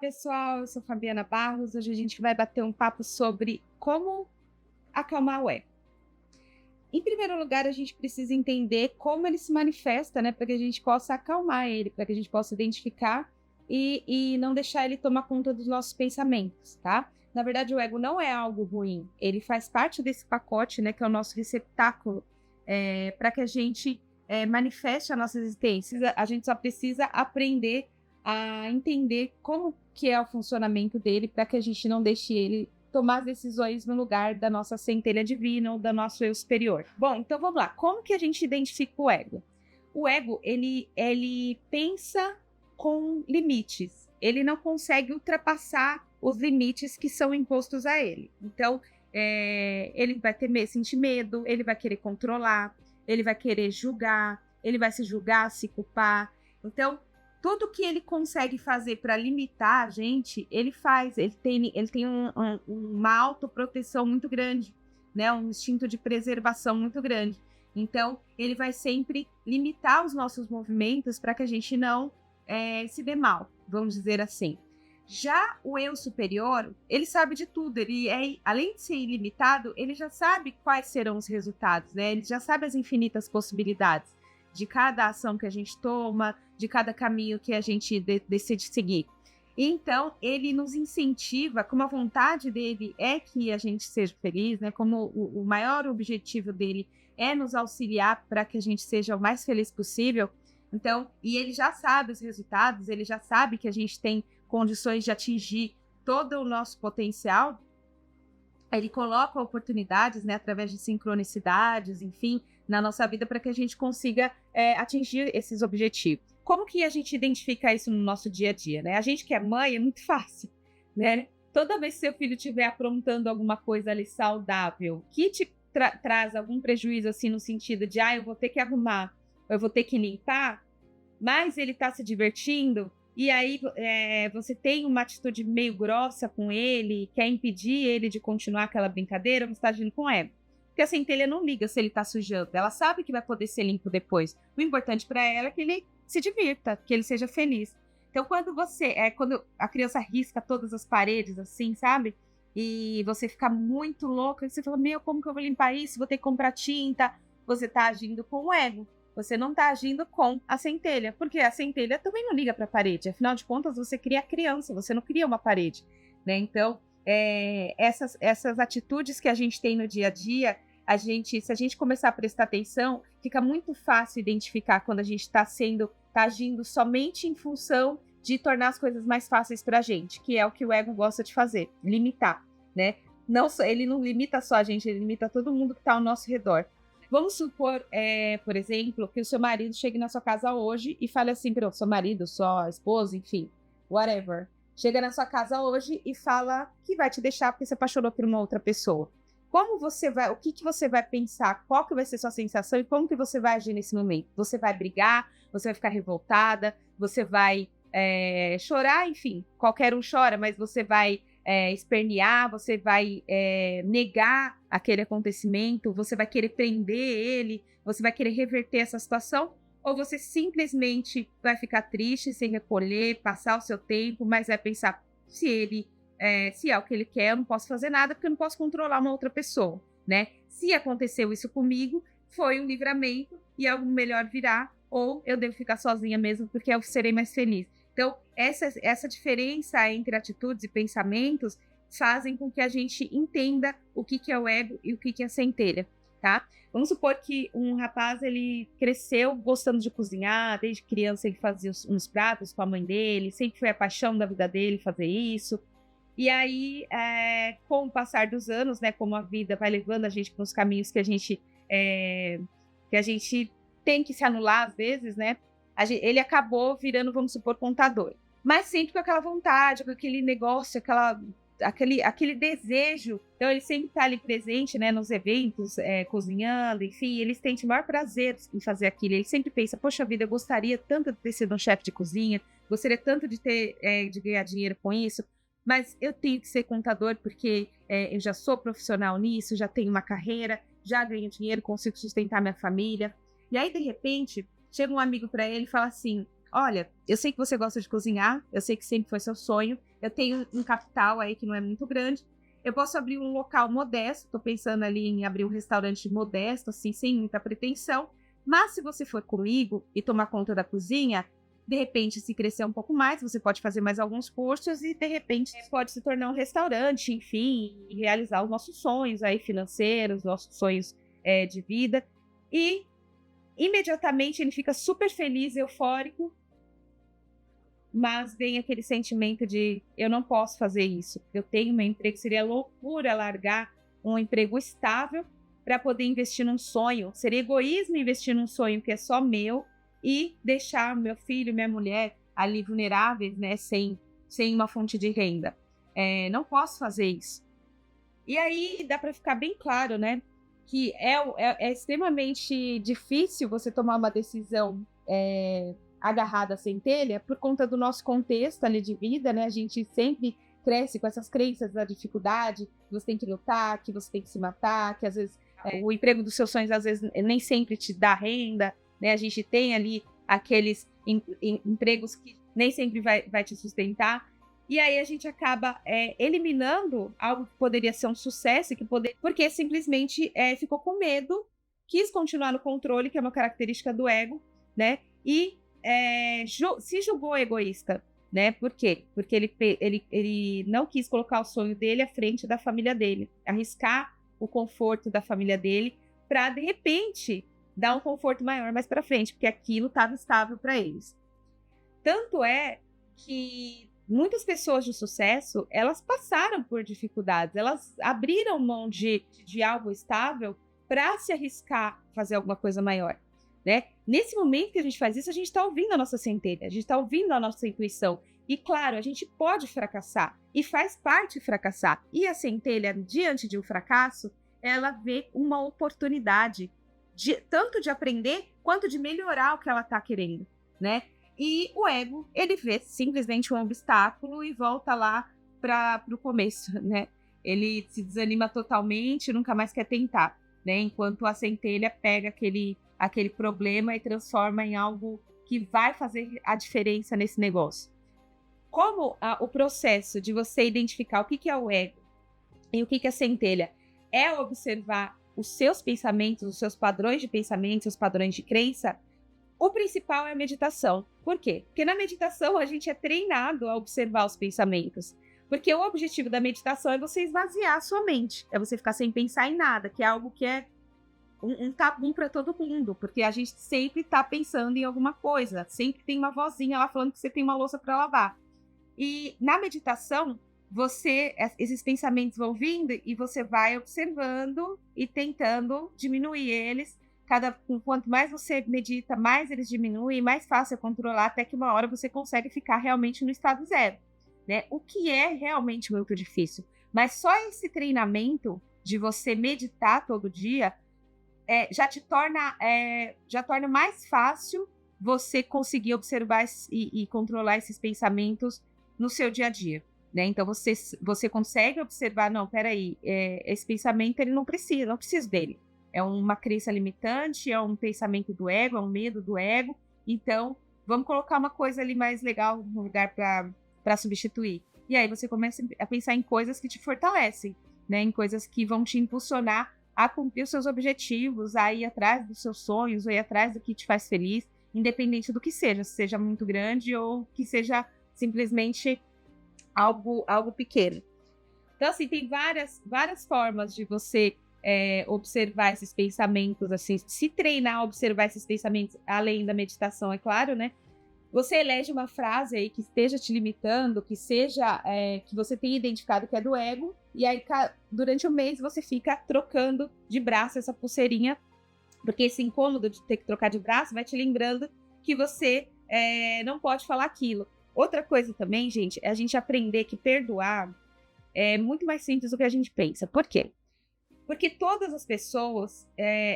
pessoal, eu sou Fabiana Barros. Hoje a gente vai bater um papo sobre como acalmar o ego. Em primeiro lugar, a gente precisa entender como ele se manifesta, né? Para que a gente possa acalmar ele, para que a gente possa identificar e não deixar ele tomar conta dos nossos pensamentos, tá? Na verdade, o ego não é algo ruim. Ele faz parte desse pacote, né? Que é o nosso receptáculo, para que a gente manifeste a nossa existência. A gente só precisa aprender a entender como que é o funcionamento dele, para que a gente não deixe ele tomar as decisões no lugar da nossa centelha divina ou do nosso eu superior. Bom, então vamos lá. Como que a gente identifica o ego? O ego, ele pensa com limites. Ele não consegue ultrapassar os limites que são impostos a ele. Então, ele vai sentir medo, ele vai querer controlar, ele vai querer julgar, ele vai se julgar, se culpar. Então, tudo que ele consegue fazer para limitar a gente, ele faz. Ele tem uma autoproteção muito grande, né? Um instinto de preservação muito grande. Então, ele vai sempre limitar os nossos movimentos para que a gente não se dê mal, vamos dizer assim. Já o eu superior, ele sabe de tudo. Além de ser ilimitado, ele já sabe quais serão os resultados, né? Ele já sabe as infinitas possibilidades de cada ação que a gente toma, de cada caminho que a gente decide seguir. Então, ele nos incentiva, como a vontade dele é que a gente seja feliz, né? Como o maior objetivo dele é nos auxiliar para que a gente seja o mais feliz possível. Então, e ele já sabe os resultados, ele já sabe que a gente tem condições de atingir todo o nosso potencial. Ele coloca oportunidades, né, através de sincronicidades, enfim, na nossa vida para que a gente consiga atingir esses objetivos. Como que a gente identifica isso no nosso dia a dia, né? A gente que é mãe é muito fácil, né? Toda vez que seu filho estiver aprontando alguma coisa ali saudável, que te traz algum prejuízo, assim, no sentido de, eu vou ter que arrumar, eu vou ter que limpar, mas ele está se divertindo, e aí você tem uma atitude meio grossa com ele, quer impedir ele de continuar aquela brincadeira, você está agindo com ego. Porque a centelha não liga se ele está sujando, ela sabe que vai poder ser limpo depois. O importante para ela é que ele se divirta, que ele seja feliz. Então, quando a criança risca todas as paredes, assim, sabe? E você fica muito louca, você fala, como que eu vou limpar isso? Vou ter que comprar tinta. Você está agindo com o ego. Você não está agindo com a centelha, porque a centelha também não liga para a parede. Afinal de contas, você cria a criança, você não cria uma parede, né? Então, essas atitudes que a gente tem no dia a dia, se a gente começar a prestar atenção, fica muito fácil identificar quando a gente está agindo somente em função de tornar as coisas mais fáceis para a gente, que é o que o ego gosta de fazer, limitar, né? Ele não limita só a gente, ele limita todo mundo que está ao nosso redor. Vamos supor, por exemplo, que o seu marido chegue na sua casa hoje e fale assim para o seu marido, sua esposa, enfim, whatever. Chega na sua casa hoje e fala que vai te deixar porque se apaixonou por uma outra pessoa. O que você vai pensar? Qual que vai ser sua sensação e como que você vai agir nesse momento? Você vai brigar? Você vai ficar revoltada? Você vai chorar? Enfim, qualquer um chora, mas você vai espernear, você vai negar aquele acontecimento, você vai querer prender ele, você vai querer reverter essa situação, ou você simplesmente vai ficar triste, sem recolher, passar o seu tempo, mas vai pensar, se é o que ele quer, eu não posso fazer nada, porque eu não posso controlar uma outra pessoa, né? Se aconteceu isso comigo, foi um livramento e algo melhor virá, ou eu devo ficar sozinha mesmo, porque eu serei mais feliz. Então, essa diferença entre atitudes e pensamentos fazem com que a gente entenda o que é o ego e o que é a centelha, tá? Vamos supor que um rapaz, ele cresceu gostando de cozinhar, desde criança ele fazia uns pratos com a mãe dele, sempre foi a paixão da vida dele fazer isso. E aí, com o passar dos anos, né, como a vida vai levando a gente para os caminhos que a gente tem que se anular às vezes, né? Ele acabou virando, vamos supor, contador. Mas sempre com aquela vontade, com aquele negócio, aquele desejo. Então, ele sempre está ali presente, né, nos eventos, cozinhando, enfim. Ele sente o maior prazer em fazer aquilo. Ele sempre pensa, poxa vida, eu gostaria tanto de ter sido um chefe de cozinha, gostaria tanto de ganhar dinheiro com isso, mas eu tenho que ser contador porque eu já sou profissional nisso, já tenho uma carreira, já ganho dinheiro, consigo sustentar minha família. E aí, de repente, chega um amigo para ele e fala assim, olha, eu sei que você gosta de cozinhar, eu sei que sempre foi seu sonho, eu tenho um capital aí que não é muito grande, eu posso abrir um local modesto, tô pensando ali em abrir um restaurante modesto, assim, sem muita pretensão, mas se você for comigo e tomar conta da cozinha, de repente, se crescer um pouco mais, você pode fazer mais alguns cursos e, de repente, pode se tornar um restaurante, enfim, e realizar os nossos sonhos aí financeiros, nossos sonhos de vida. E, imediatamente, ele fica super feliz, eufórico, mas vem aquele sentimento de eu não posso fazer isso. Eu tenho meu emprego, seria loucura largar um emprego estável para poder investir num sonho. Seria egoísmo investir num sonho que é só meu e deixar meu filho, minha mulher ali vulneráveis, né, sem uma fonte de renda. Não posso fazer isso. E aí dá para ficar bem claro, né, que é extremamente difícil você tomar uma decisão agarrada à centelha por conta do nosso contexto ali de vida, né? A gente sempre cresce com essas crenças da dificuldade, que você tem que lutar, que você tem que se matar, que às vezes o emprego dos seus sonhos às vezes nem sempre te dá renda, né? A gente tem ali aqueles empregos que nem sempre vai te sustentar. E aí a gente acaba eliminando algo que poderia ser um sucesso, porque simplesmente ficou com medo, quis continuar no controle, que é uma característica do ego, né? E se julgou egoísta, né? Por quê? Porque ele não quis colocar o sonho dele à frente da família dele, arriscar o conforto da família dele para, de repente, dar um conforto maior mais para frente, porque aquilo estava estável para eles. Tanto é que muitas pessoas de sucesso, elas passaram por dificuldades, elas abriram mão de algo estável para se arriscar fazer alguma coisa maior. Né? Nesse momento que a gente faz isso, a gente está ouvindo a nossa centelha, a gente está ouvindo a nossa intuição. E claro, a gente pode fracassar, e faz parte fracassar. E a centelha, diante de um fracasso, ela vê uma oportunidade, tanto de aprender, quanto de melhorar o que ela está querendo, né? E o ego, ele vê simplesmente um obstáculo e volta lá para o começo, né? Ele se desanima totalmente, nunca mais quer tentar, né? Enquanto a centelha pega aquele problema e transforma em algo que vai fazer a diferença nesse negócio. Como o processo de você identificar o que é o ego e o que é a centelha é observar os seus pensamentos, os seus padrões de pensamento, os padrões de crença, o principal é a meditação. Por quê? Porque na meditação a gente é treinado a observar os pensamentos. Porque o objetivo da meditação é você esvaziar a sua mente, é você ficar sem pensar em nada, que é algo que é um tabu para todo mundo, porque a gente sempre está pensando em alguma coisa, sempre tem uma vozinha lá falando que você tem uma louça para lavar. E na meditação, esses pensamentos vão vindo e você vai observando e tentando diminuir eles. Quanto mais você medita, mais eles diminuem, mais fácil é controlar, até que uma hora você consegue ficar realmente no estado zero, né? O que é realmente muito difícil. Mas só esse treinamento de você meditar todo dia já torna mais fácil você conseguir observar e controlar esses pensamentos no seu dia a dia, né? Então, você consegue observar, não, peraí, esse pensamento, ele não preciso dele. É uma crença limitante, é um pensamento do ego, é um medo do ego. Então, vamos colocar uma coisa ali mais legal no lugar para substituir. E aí você começa a pensar em coisas que te fortalecem, né? Em coisas que vão te impulsionar a cumprir os seus objetivos, a ir atrás dos seus sonhos, a ir atrás do que te faz feliz, independente do que seja muito grande ou que seja simplesmente algo pequeno. Então, assim, tem várias formas de você observar esses pensamentos, assim, se treinar a observar esses pensamentos, além da meditação, é claro, né? Você elege uma frase aí que esteja te limitando, que seja que você tenha identificado que é do ego, e aí durante o mês você fica trocando de braço essa pulseirinha, porque esse incômodo de ter que trocar de braço vai te lembrando que você não pode falar aquilo. Outra coisa também, gente, é a gente aprender que perdoar é muito mais simples do que a gente pensa. Por quê? Porque todas as pessoas,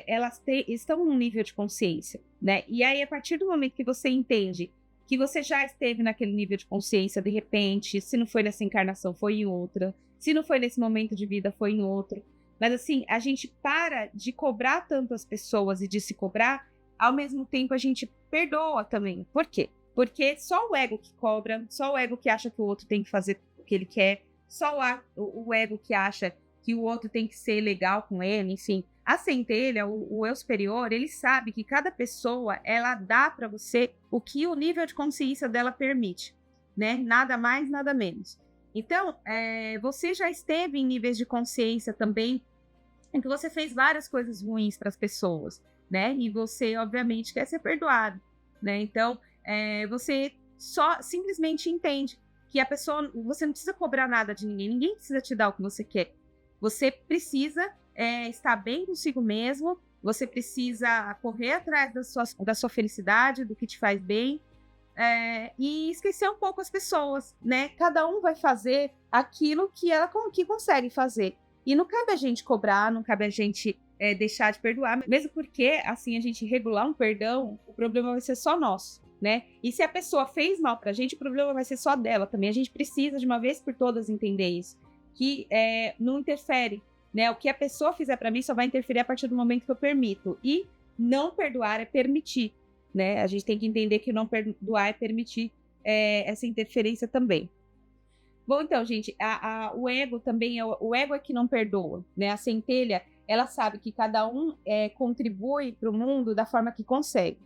elas estão num nível de consciência, né? E aí, a partir do momento que você entende que você já esteve naquele nível de consciência, de repente, se não foi nessa encarnação, foi em outra, se não foi nesse momento de vida, foi em outro. Mas assim, a gente para de cobrar tanto as pessoas e de se cobrar, ao mesmo tempo a gente perdoa também. Por quê? Porque só o ego que cobra, só o ego que acha que o outro tem que fazer o que ele quer, só o ego que acha que o outro tem que ser legal com ele, enfim. A centelha, o eu superior, ele sabe que cada pessoa, ela dá para você o que o nível de consciência dela permite, né? Nada mais, nada menos. Então, você já esteve em níveis de consciência também em que você fez várias coisas ruins para as pessoas, né? E você, obviamente, quer ser perdoado, né? Então, você só simplesmente entende que a pessoa, você não precisa cobrar nada de ninguém, ninguém precisa te dar o que você quer. Você precisa estar bem consigo mesmo, você precisa correr atrás da sua felicidade, do que te faz bem, e esquecer um pouco as pessoas, né? Cada um vai fazer aquilo que consegue fazer. E não cabe a gente cobrar, não cabe a gente deixar de perdoar, mesmo porque, assim, a gente regular um perdão, o problema vai ser só nosso, né? E se a pessoa fez mal pra gente, o problema vai ser só dela também. A gente precisa, de uma vez por todas, entender isso, que não interfere, né? O que a pessoa fizer pra mim só vai interferir a partir do momento que eu permito. E não perdoar é permitir, né? A gente tem que entender que não perdoar é permitir essa interferência também. Bom, então, gente, o ego também, o ego é que não perdoa, né? A centelha, ela sabe que cada um contribui para o mundo da forma que consegue.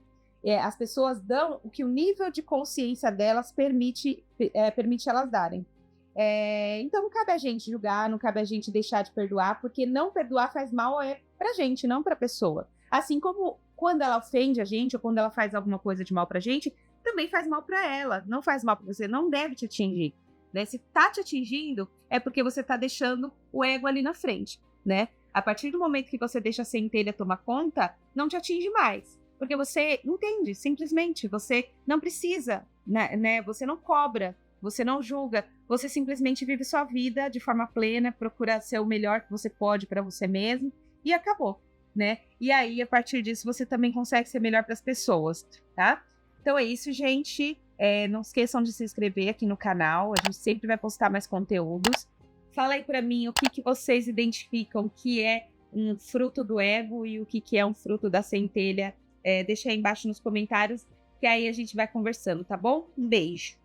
As pessoas dão o que o nível de consciência delas permite elas darem. Então, não cabe a gente julgar, não cabe a gente deixar de perdoar, porque não perdoar faz mal pra gente, não pra pessoa. Assim como quando ela ofende a gente, ou quando ela faz alguma coisa de mal pra gente, também faz mal pra ela, não faz mal pra você, não deve te atingir. Né? Se tá te atingindo, é porque você tá deixando o ego ali na frente, né? A partir do momento que você deixa a centelha tomar conta, não te atinge mais. Porque você entende, simplesmente, você não precisa, né? Você não cobra, você não julga, você simplesmente vive sua vida de forma plena, procura ser o melhor que você pode para você mesmo e acabou, né? E aí, a partir disso, você também consegue ser melhor para as pessoas, tá? Então é isso, gente. Não esqueçam de se inscrever aqui no canal, a gente sempre vai postar mais conteúdos. Fala aí para mim o que vocês identificam que é um fruto do ego e o que é um fruto da centelha. Deixa aí embaixo nos comentários, que aí a gente vai conversando, tá bom? Um beijo!